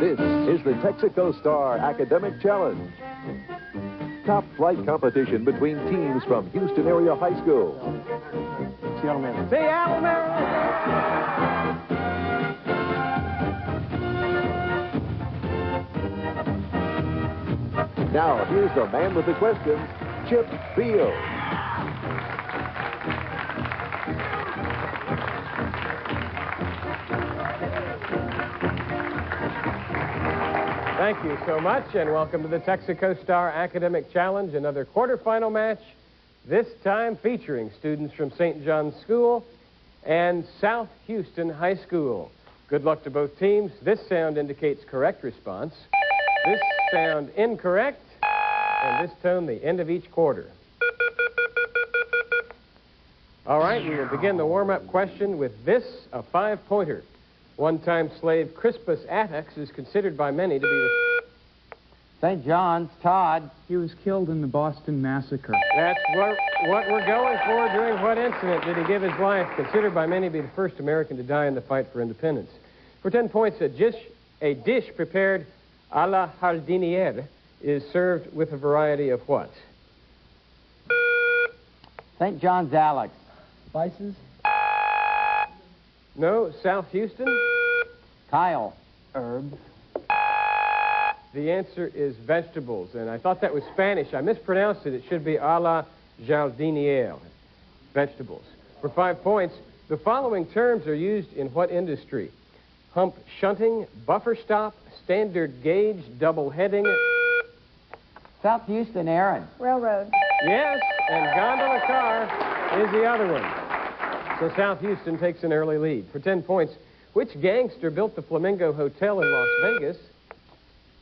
This is the Texaco Star Academic Challenge. Top flight competition between teams from Houston-area high school. Seattle man. Seattle man. Now, here's the man with the questions, Chip Beal. Thank you so much, and welcome to the Texaco Star Academic Challenge, another quarterfinal match, this time featuring students from St. John's School and South Houston High School. Good luck to both teams. This sound indicates correct response, this sound incorrect, and this tone the end of each quarter. All right, we will begin the warm-up question with this, a 5-pointer. One-time slave Crispus Attucks is considered by many to be the... St. John's, Todd. He was killed in the Boston Massacre. That's what we're going for. During what incident did he give his life? Considered by many to be the first American to die in the fight for independence. For 10 points, a dish prepared a la jardiniere is served with a variety of what? St. John's, Alex. Spices? No, South Houston? Kyle. Herbs? The answer is vegetables, and I thought that was Spanish. I mispronounced it. It should be a la jardiniere, vegetables. For 5 points, the following terms are used in what industry? Hump shunting, buffer stop, standard gauge, double heading. South Houston, Aaron. Railroad. Yes, and gondola car is the other one. So South Houston takes an early lead. For 10 points, which gangster built the Flamingo Hotel in Las Vegas?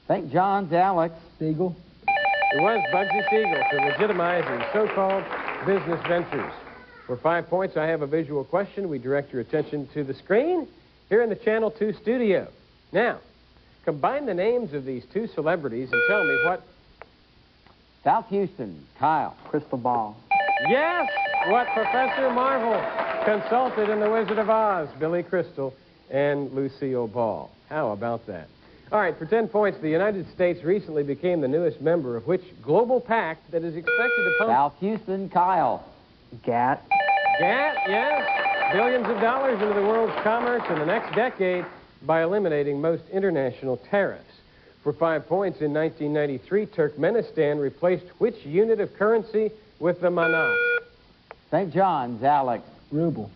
St. John's, Alex. Siegel? It was Bugsy Siegel to legitimize his so-called business ventures. For 5 points, I have a visual question. We direct your attention to the screen here in the Channel 2 studio. Now, combine the names of these two celebrities and tell me what... South Houston, Kyle. Crystal ball. Yes, what Professor Marvel consulted in The Wizard of Oz, Billy Crystal and Lucille Ball. How about that? All right, for 10 points, the United States recently became the newest member of which global pact that is expected to pump... South Houston, Kyle. GATT? GATT, yes. Billions of dollars into the world's commerce in the next decade by eliminating most international tariffs. For 5 points, in 1993, Turkmenistan replaced which unit of currency with the manat? St. John's, Alex. Ruble.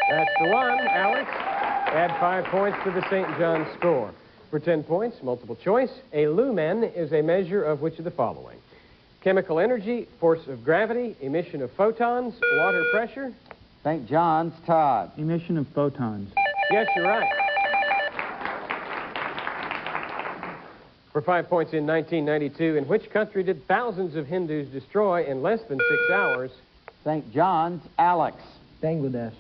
That's the one, Alex. Add 5 points to the St. John's score. For 10 points, multiple choice, a lumen is a measure of which of the following? Chemical energy, force of gravity, emission of photons, water pressure? St. John's, Todd. Emission of photons. Yes, you're right. For 5 points, in 1992, in which country did thousands of Hindus destroy in less than 6 hours? St. John's, Alex. Bangladesh.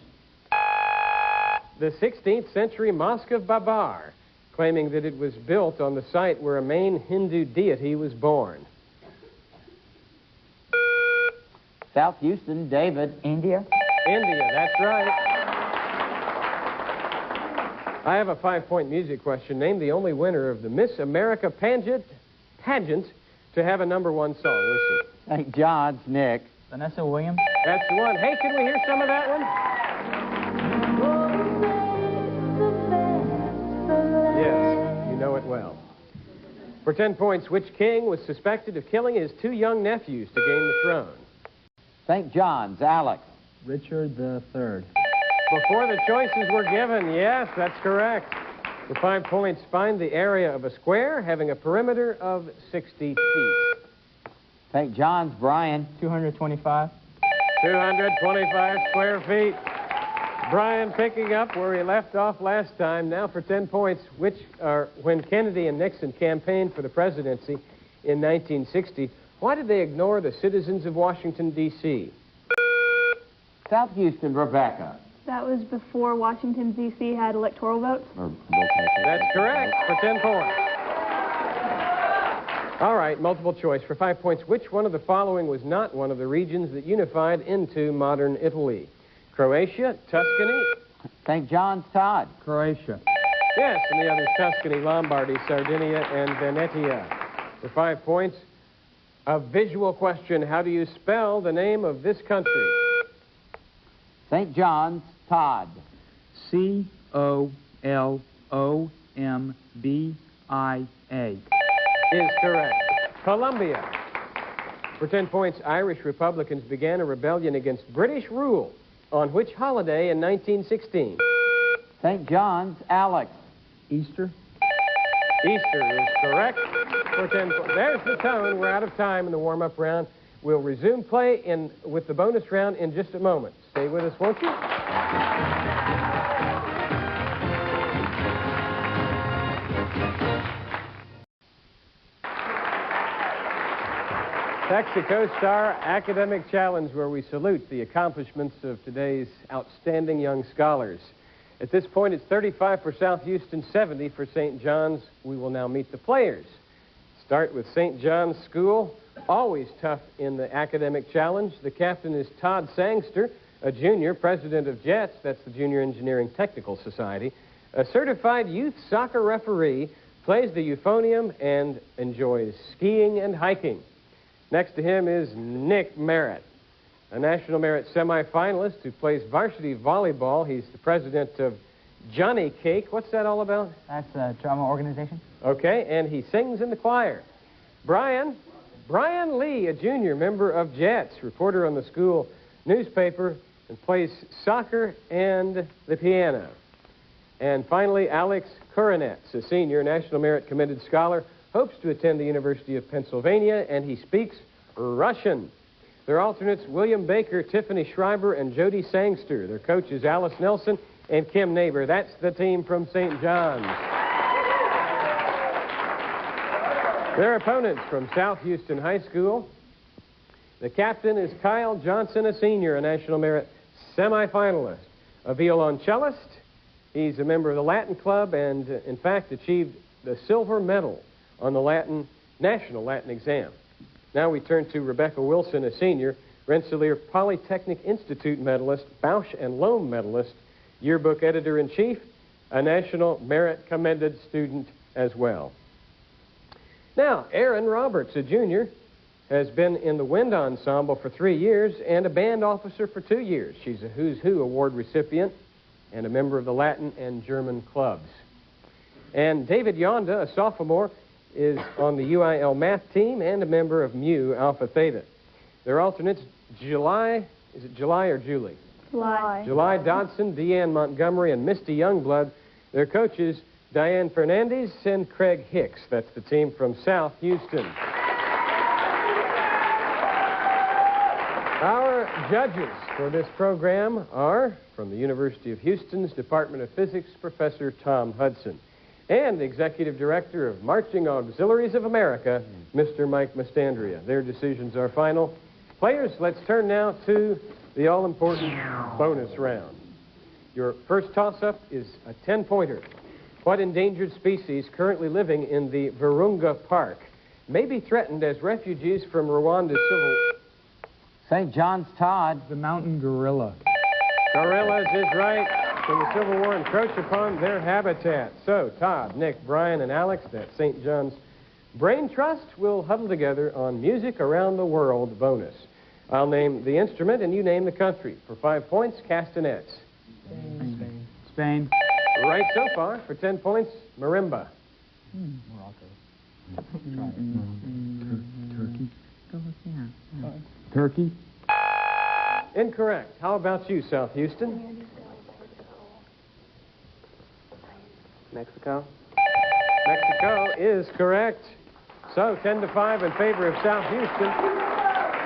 The 16th century Mosque of Babar, claiming that it was built on the site where a main Hindu deity was born. South Houston, David. India? India, that's right. I have a 5-point music question. Name the only winner of the Miss America pageant to have a #1 song. Listen. St. John's, Nick. Vanessa Williams? That's the one. Hey, can we hear some of that one? Yes, you know it well. For 10 points, which king was suspected of killing his 2 young nephews to gain the throne? St. John's, Alex. Richard III. Before the choices were given, yes, that's correct. For 5 points, find the area of a square having a perimeter of 60 feet. St. John's, Brian. 225. 225 square feet. Brian picking up where he left off last time. Now for 10 points, which are when Kennedy and Nixon campaigned for the presidency in 1960, why did they ignore the citizens of Washington, D.C.? South Houston, Rebecca. That was before Washington, D.C. had electoral votes. That's correct, for 10 points. All right, multiple choice. For 5 points, which one of the following was not one of the regions that unified into modern Italy? Croatia, Tuscany? St. John's, Todd. Croatia. Yes, and the others Tuscany, Lombardy, Sardinia, and Venetia. For 5 points, a visual question. How do you spell the name of this country? St. John's, Todd. Colombia. Is correct. Colombia. For 10 points, Irish Republicans began a rebellion against British rule on which holiday in 1916? St. John's, Alex. Easter. Easter is correct. For 10 points. There's the tone. We're out of time in the warm-up round. We'll resume play with the bonus round in just a moment. Stay with us, won't you? Texaco Star Academic Challenge, where we salute the accomplishments of today's outstanding young scholars. At this point, it's 35 for South Houston, 70 for St. John's. We will now meet the players. Start with St. John's School. Always tough in the academic challenge. The captain is Todd Sangster, a junior, president of JETS, that's the Junior Engineering Technical Society, a certified youth soccer referee, plays the euphonium, and enjoys skiing and hiking. Next to him is Nick Merritt, a National Merit semifinalist who plays varsity volleyball. He's the president of Johnny Cake. What's that all about? That's a drama organization. Okay, and he sings in the choir. Brian Lee, a junior member of JETS, reporter on the school newspaper, and plays soccer and the piano. And finally, Alex Kurinets, a senior National Merit commended scholar, hopes to attend the University of Pennsylvania, and he speaks Russian. Their alternates, William Baker, Tiffany Schreiber, and Jody Sangster. Their coaches, Alice Nelson and Kim Neighbor. That's the team from St. John's. Their opponents from South Houston High School. The captain is Kyle Johnson, a senior, a National Merit semifinalist, a violoncellist. He's a member of the Latin Club and, in fact, achieved the silver medal on the National Latin exam. Now we turn to Rebecca Wilson, a senior, Rensselaer Polytechnic Institute medalist, Bausch and Lomb medalist, yearbook editor-in-chief, a National Merit commended student as well. Now, Erin Roberts, a junior, has been in the wind ensemble for 3 years and a band officer for 2 years. She's a Who's Who award recipient and a member of the Latin and German clubs. And David Yonda, a sophomore, is on the UIL math team and a member of Mu Alpha Theta. Their alternates, July or Julie? July. July Dodson, Deanne Montgomery, and Misty Youngblood. Their coaches, Diane Fernandez and Craig Hicks. That's the team from South Houston. Our judges for this program are from the University of Houston's Department of Physics, Professor Tom Hudson, and Executive Director of Marching Auxiliaries of America, Mr. Mike Mastandria. Their decisions are final. Players, let's turn now to the all-important bonus round. Your first toss-up is a 10-pointer. What endangered species currently living in the Virunga Park may be threatened as refugees from Rwanda's civil... St. John's, Todd. The mountain gorilla. Gorillas is right. From the Civil War encroach upon their habitat. So, Todd, Nick, Brian, and Alex, that St. John's Brain Trust will huddle together on Music Around the World bonus. I'll name the instrument and you name the country. For 5 points, castanets. Spain. Right so far. For 10 points, marimba. Turkey. Incorrect. How about you, South Houston? Mexico. Mexico is correct. So 10-5 in favor of South Houston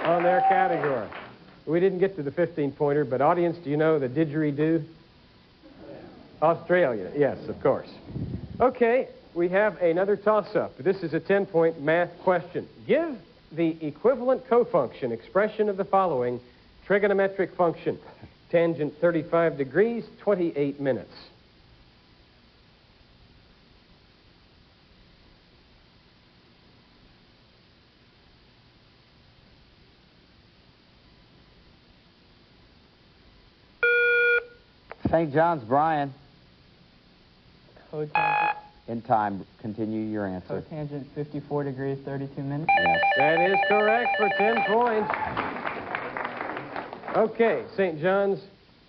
on their category. We didn't get to the 15-pointer, but audience, do you know the didgeridoo? Australia, yes, of course. Okay, we have another toss-up. This is a 10-point math question. Give the equivalent cofunction expression of the following trigonometric function. Tangent 35 degrees, 28 minutes. St. John's, Brian. Cotangent, In time, continue your answer. cotangent 54 degrees, 32 minutes. Yes. That is correct for 10 points. Okay, St. John's,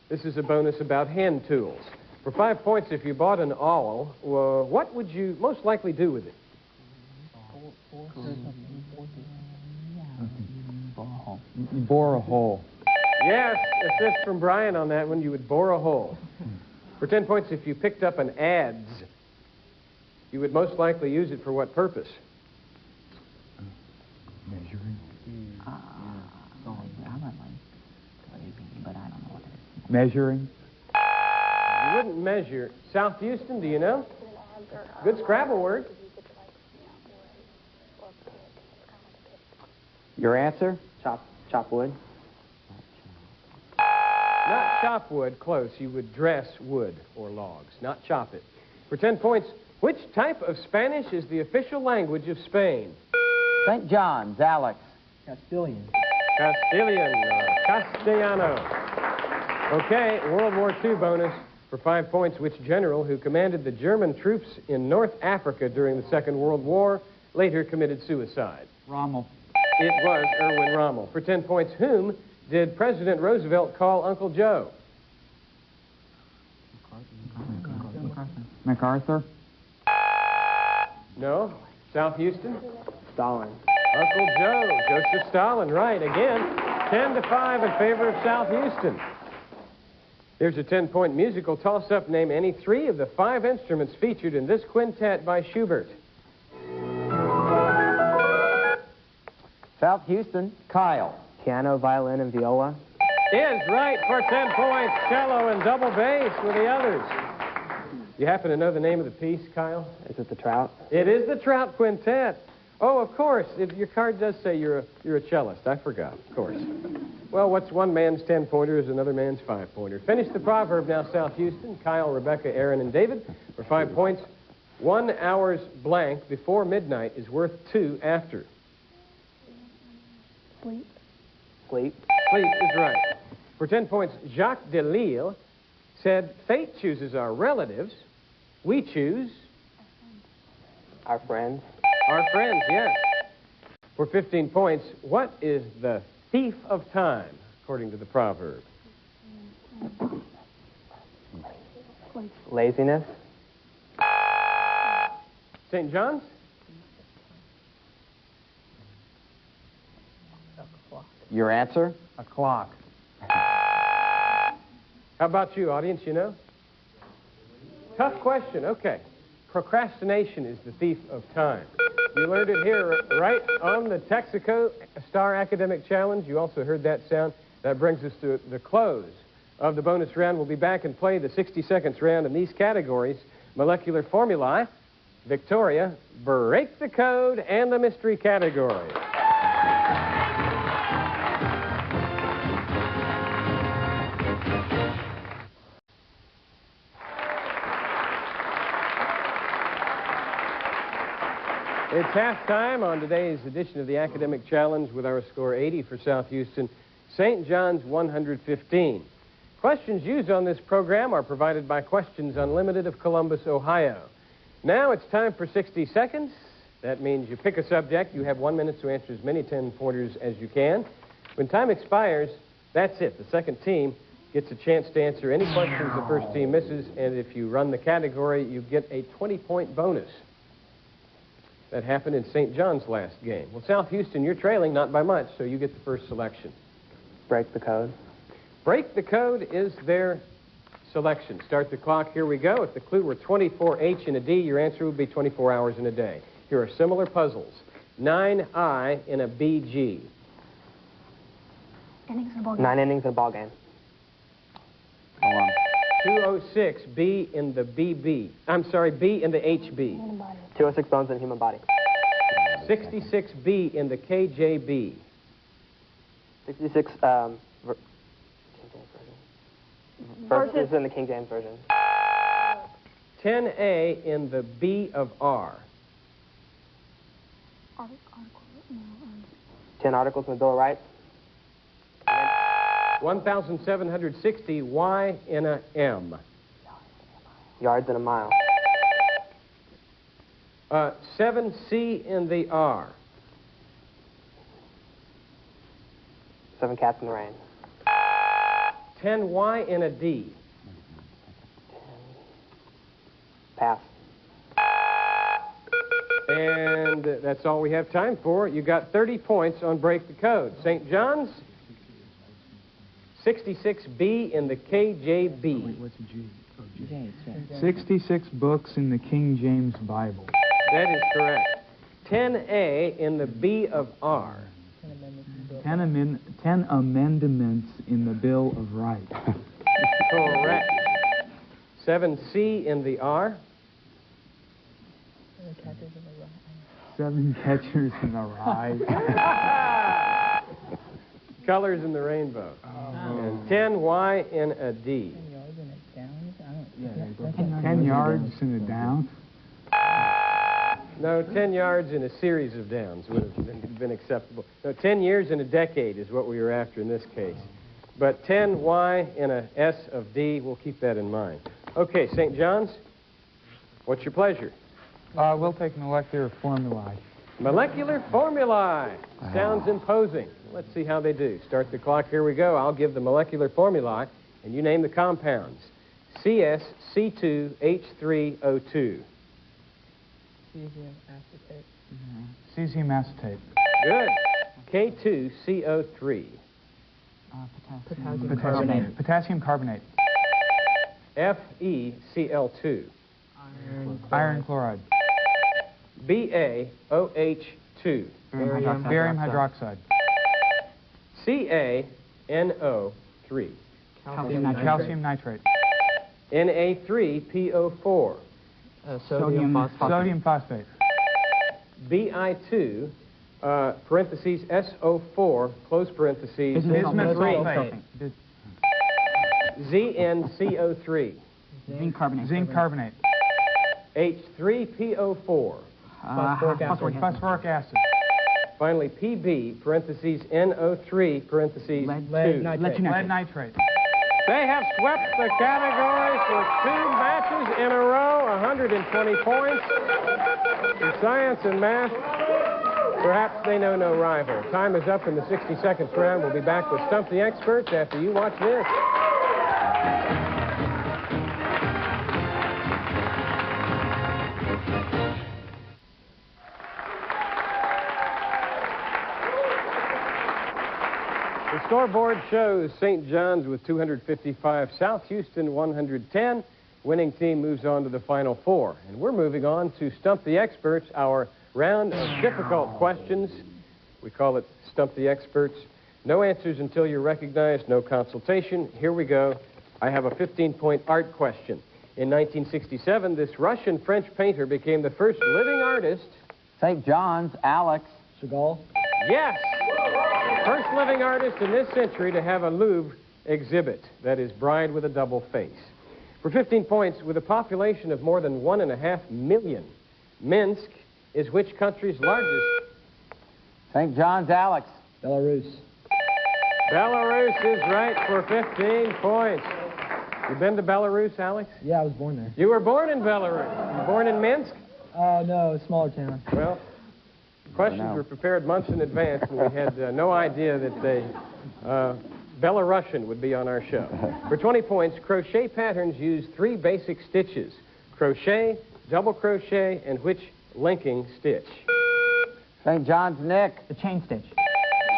this is a bonus about hand tools. For 5 points, if you bought an awl, what would you most likely do with it? You bore a hole. Yes, assist from Brian on that one. You would bore a hole. For 10 points, if you picked up an adze, you would most likely use it for what purpose? Measuring. But I don't know what it is. Measuring. You wouldn't measure. South Houston, do you know? Good Scrabble word. Your answer? Chop wood. Not chop wood, close. You would dress wood or logs, not chop it. For 10 points, which type of Spanish is the official language of Spain? St. John's, Alex. Castilian. Castilian, Castellano. Okay, World War II bonus for 5 points. Which general who commanded the German troops in North Africa during the Second World War later committed suicide? Rommel. It was Erwin Rommel. For 10 points, whom did President Roosevelt call Uncle Joe? MacArthur. No? South Houston? Stalin. Uncle Joe, Joseph Stalin, right. Again, 10-5 in favor of South Houston. Here's a 10-point musical toss-up. Name any 3 of the 5 instruments featured in this quintet by Schubert. South Houston, Kyle. Piano, violin, and viola. Is right for 10 points. Cello and double bass with the others. You happen to know the name of the piece, Kyle? Is it the Trout? It is the Trout Quintet. Oh, of course. Your card does say you're a cellist. I forgot, of course. Well, what's one man's 10-pointer is another man's 5-pointer. Finish the proverb now, South Houston. Kyle, Rebecca, Aaron, and David for 5 points. 1 hour's blank before midnight is worth 2 after. Sleep. Sleep. Sleep is right. For 10 points, Jacques Delisle said, fate chooses our relatives. We choose Our friends. our friends, yes. For 15 points, what is the thief of time, according to the proverb? Laziness. St. John's? Your answer? A clock. How about you, audience, you know? Tough question. Okay. Procrastination is the thief of time. You learned it here right on the Texaco Star Academic Challenge. You also heard that sound. That brings us to the close of the bonus round. We'll be back and play the 60 seconds round in these categories: molecular formulae, Victoria, break the code, and the mystery category. It's halftime on today's edition of the Academic Challenge with our score 80 for South Houston, St. John's 115. Questions used on this program are provided by Questions Unlimited of Columbus, Ohio. Now it's time for 60 seconds. That means you pick a subject. You have 1 minute to answer as many 10-pointers as you can. When time expires, that's it. The second team gets a chance to answer any questions the first team misses, and if you run the category, you get a 20-point bonus. That happened in St. John's last game. Well, South Houston, you're trailing, not by much, so you get the first selection. Break the code. Break the code is their selection. Start the clock. Here we go. If the clue were 24H in a D, your answer would be 24 hours in a day. Here are similar puzzles. 9I in a BG. Innings in a ball game. 9 innings in a ball game. Go on. 206, B in the BB. I'm sorry, B in the HB. 206 bones in the human body. 66B in the KJB. 66 King James version. Versus in the King James version. 10A in the B of R. 10 articles in the Bill of Rights. 1,760 Y in a M. Yards in a mile. 7C in the R. 7 Cats in the Rain. 10Y in a D. Pass. And that's all we have time for. You got 30 points on Break the Code. St. John's, 66B in the KJB. What's a G? Oh, G. J. 66 books in the King James Bible. That is correct. 10A in the B of R. 10 amendments in the Bill of Rights. Correct. 7C in the R. 7 catchers in the rye. Colors in the rainbow. And 10Y in a D. 10 yards in a down. No, 10 yards in a series of downs would have been acceptable. No, 10 years in a decade is what we were after in this case. But 10Y in a S of D, we'll keep that in mind. Okay, St. John's, what's your pleasure? We'll take molecular formulae. Molecular formulae. Sounds imposing. Let's see how they do. Start the clock. Here we go. I'll give the molecular formulae, and you name the compounds. CS-C2H3O2. Cesium acetate. Good. K2CO3. Potassium carbonate. FeCl2. Iron chloride. BaOH2. Barium hydroxide. CaNO3. Calcium nitrate. Na3PO4. Sodium phosphate. Bi2, parentheses, SO4, close parentheses, Bismuth sulfate. ZnCO3. Zinc carbonate. Zinc carbonate. H3PO4. Phosphoric acid. Finally, PB, parentheses, NO3, parentheses, Lead 2. Nitrate. They have swept the category for 2 matches in a row, 120 points. In science and math, perhaps they know no rival. Time is up in the 60-second round. We'll be back with Stump the Experts after you watch this. The scoreboard shows St. John's with 255, South Houston 110. Winning team moves on to the Final Four. And we're moving on to Stump the Experts, our round of difficult questions. We call it Stump the Experts. No answers until you're recognized, no consultation. Here we go. I have a 15-point art question. In 1967, this Russian-French painter became the first living artist. St. John's, Alex. Chagall. Yes! First living artist in this century to have a Louvre exhibit. That is, Bride with a Double Face. For 15 points, with a population of more than 1.5 million, Minsk is which country's largest? St. John's, Alex. Belarus. Belarus is right for 15 points. You been to Belarus, Alex? Yeah, I was born there. You were born in Belarus. You born in Minsk? No, a smaller town. Well, questions were prepared months in advance, and we had no idea that Belarusian would be on our show. For 20 points, crochet patterns use 3 basic stitches: crochet, double crochet, and which linking stitch? St. John's, Nick. The chain stitch.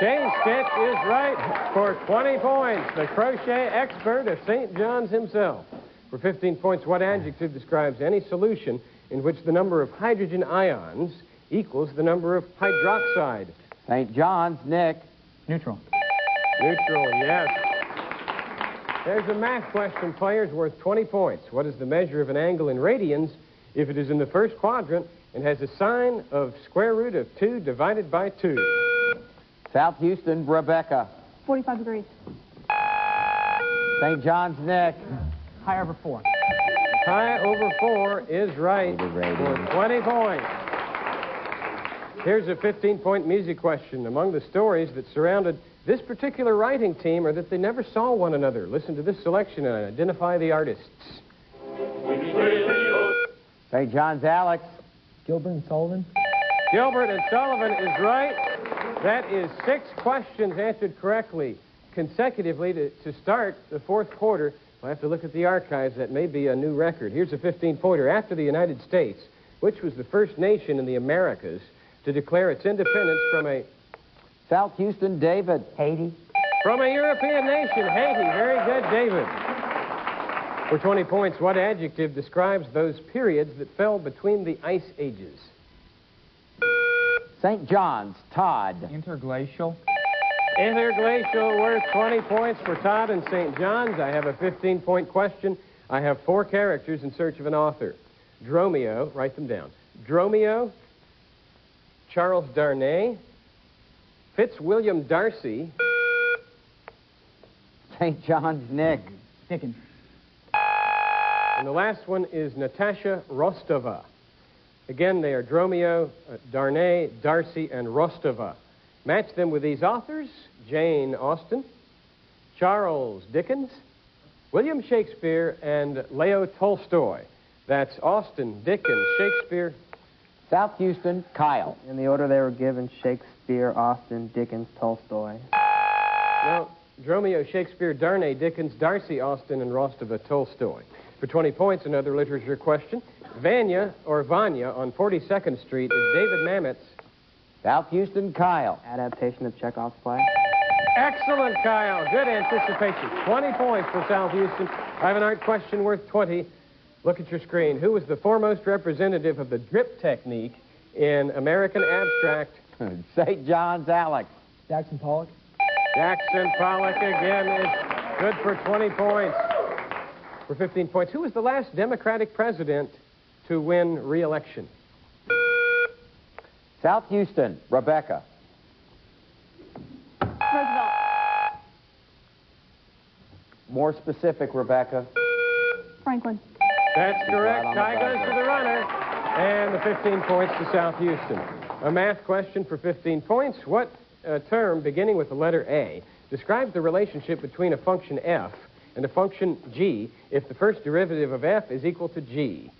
Chain stitch is right for 20 points. The crochet expert of St. John's himself. For 15 points, what adjective describes any solution in which the number of hydrogen ions equals the number of hydroxide? St. John's, Nick. Neutral. Neutral, yes. There's a math question, players, worth 20 points. What is the measure of an angle in radians if it is in the first quadrant and has a sine of square root of 2 divided by 2? South Houston, Rebecca. 45 degrees. St. John's, Nick. Pi over 4. Pi over 4 is right for 20 points. Here's a 15-point music question. Among the stories that surrounded this particular writing team are that they never saw one another. Listen to this selection and identify the artists. St. John's, Alex. Gilbert and Sullivan. Gilbert and Sullivan is right. That is 6 questions answered correctly consecutively to start the fourth quarter. I'll have to look at the archives. That may be a new record. Here's a 15-pointer. After the United States, which was the first nation in the Americas to declare its independence from a... South Houston, David. Haiti. From a European nation, Haiti. Very good, David. For 20 points, what adjective describes those periods that fell between the ice ages? St. John's, Todd. Interglacial. Interglacial, worth 20 points for Todd and St. John's. I have a 15-point question. I have 4 characters in search of an author. Dromio, write them down. Dromio, Charles Darnay, Fitzwilliam Darcy, St. John's, Nick. Dickens. and the last one is Natasha Rostova. Again, they are Dromio, Darnay, Darcy, and Rostova. Match them with these authors: Jane Austen, Charles Dickens, William Shakespeare, and Leo Tolstoy. That's Austen, Dickens, Shakespeare. South Houston, Kyle. In the order they were given: Shakespeare, Austen, Dickens, Tolstoy. No, Dromio, Shakespeare, Darnay, Dickens, Darcy, Austen, and Rostova, Tolstoy. For 20 points, another literature question. Vanya, or Vanya, on 42nd Street is David Mamet's. South Houston, Kyle. Adaptation of Chekhov's play. Excellent, Kyle. Good anticipation. 20 points for South Houston. I have an art question worth 20. Look at your screen. Who was the foremost representative of the drip technique in American abstract? St. John's, Alex. Jackson Pollock. Jackson Pollock again is good for 20 points. For 15 points, who was the last Democratic president to win re-election? South Houston, Rebecca. Roosevelt. More specific, Rebecca. Franklin. That's correct. Right on the Tie goes buzzer. to the runner. And the 15 points to South Houston. A math question for 15 points. What term, beginning with the letter A, describes the relationship between a function f and a function g if the first derivative of f is equal to g?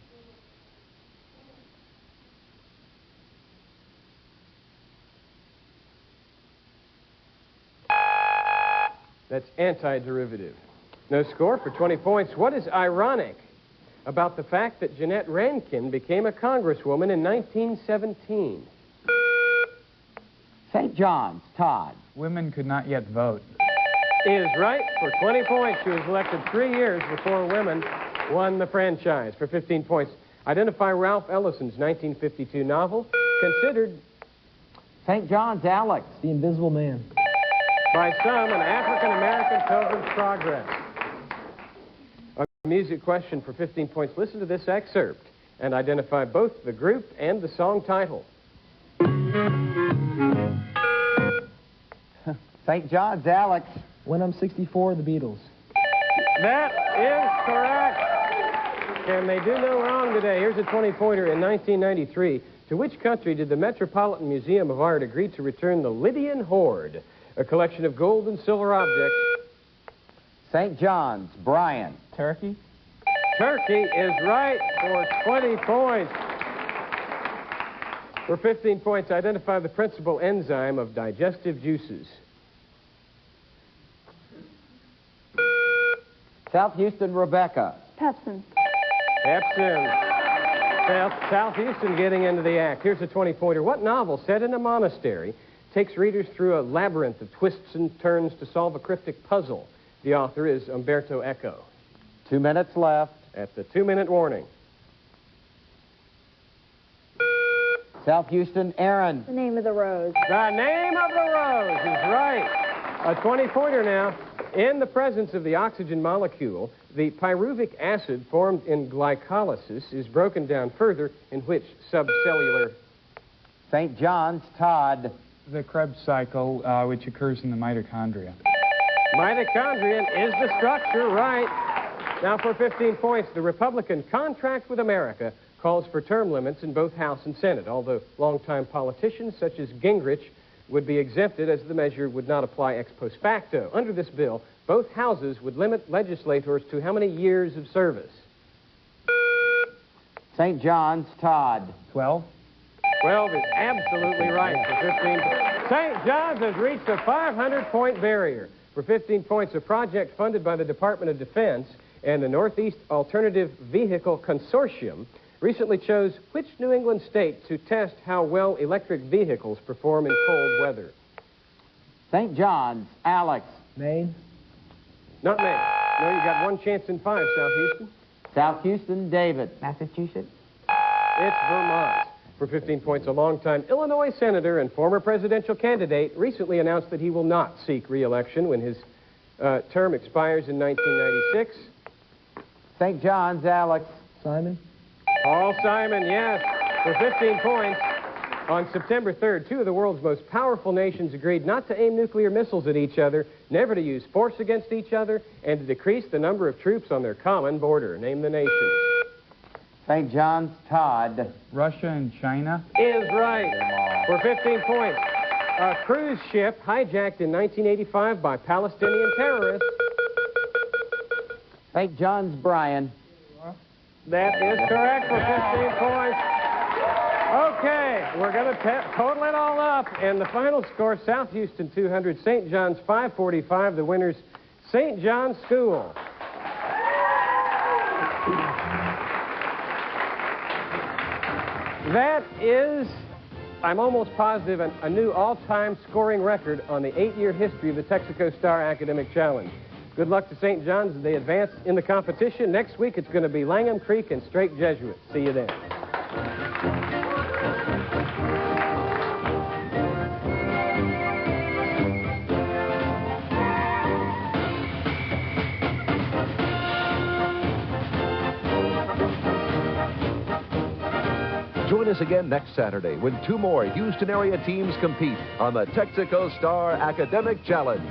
That's antiderivative. No score for 20 points. What is ironic about the fact that Jeanette Rankin became a congresswoman in 1917? St. John's, Todd. Women could not yet vote. Is right for 20 points. She was elected 3 years before women won the franchise. For 15 points, identify Ralph Ellison's 1952 novel, considered St. John's, Alex. The Invisible Man. by some an African-American Pilgrim's Progress. A music question for 15 points. Listen to this excerpt and identify both the group and the song title. St. John's, Alex. When I'm 64, the Beatles. That is correct. And they do no wrong today. Here's a 20-pointer. In 1993, to which country did the Metropolitan Museum of Art agree to return the Lydian Hoard, a collection of gold and silver objects? St. John's, Brian. Turkey. Turkey is right for 20 points. For 15 points, identify the principal enzyme of digestive juices. South Houston, Rebecca. Pepsin. Pepsin. South Houston getting into the act. Here's a 20-pointer. What novel set in a monastery takes readers through a labyrinth of twists and turns to solve a cryptic puzzle? The author is Umberto Eco. 2 minutes left. At the 2-minute warning. South Houston, Aaron. The Name of the Rose. The Name of the Rose is right. A 20-pointer now. In the presence of the oxygen molecule, the pyruvic acid formed in glycolysis is broken down further in which subcellular? St. John's, Todd. The Krebs cycle, which occurs in the mitochondria. Mitochondrion is the structure, right. Now for 15 points, the Republican Contract with America calls for term limits in both House and Senate, although longtime politicians such as Gingrich would be exempted as the measure would not apply ex post facto. Under this bill, both houses would limit legislators to how many years of service? St. John's, Todd. 12. 12 is absolutely right for 15. St. John's has reached the 500-point barrier. For 15 points, a project funded by the Department of Defense and the Northeast Alternative Vehicle Consortium recently chose which New England state to test how well electric vehicles perform in cold weather. St. John's, Alex. Maine. Not Maine. No, you got one chance in 5, South Houston. South Houston, David. Massachusetts. It's Vermont. For 15 points, a longtime Illinois senator and former presidential candidate recently announced that he will not seek re-election when his term expires in 1996. St. John's, Alex. Simon. Paul Simon, yes, for 15 points. On September 3rd, 2 of the world's most powerful nations agreed not to aim nuclear missiles at each other, never to use force against each other, and to decrease the number of troops on their common border. Name the nations. St. John's, Todd. Russia and China. Is right. For 15 points. A cruise ship hijacked in 1985 by Palestinian terrorists. St. John's, Brian. That is correct for 15 points. Okay, we're going to total it all up. And the final score, South Houston 200, St. John's 545. The winners, St. John's School. That is, I'm almost positive, a new all-time scoring record on the 8-year history of the Texaco Star Academic Challenge. Good luck to St. John's as they advance in the competition. Next week, it's going to be Langham Creek and Straight Jesuit. See you then. Join us again next Saturday when 2 more Houston-area teams compete on the Texaco Star Academic Challenge.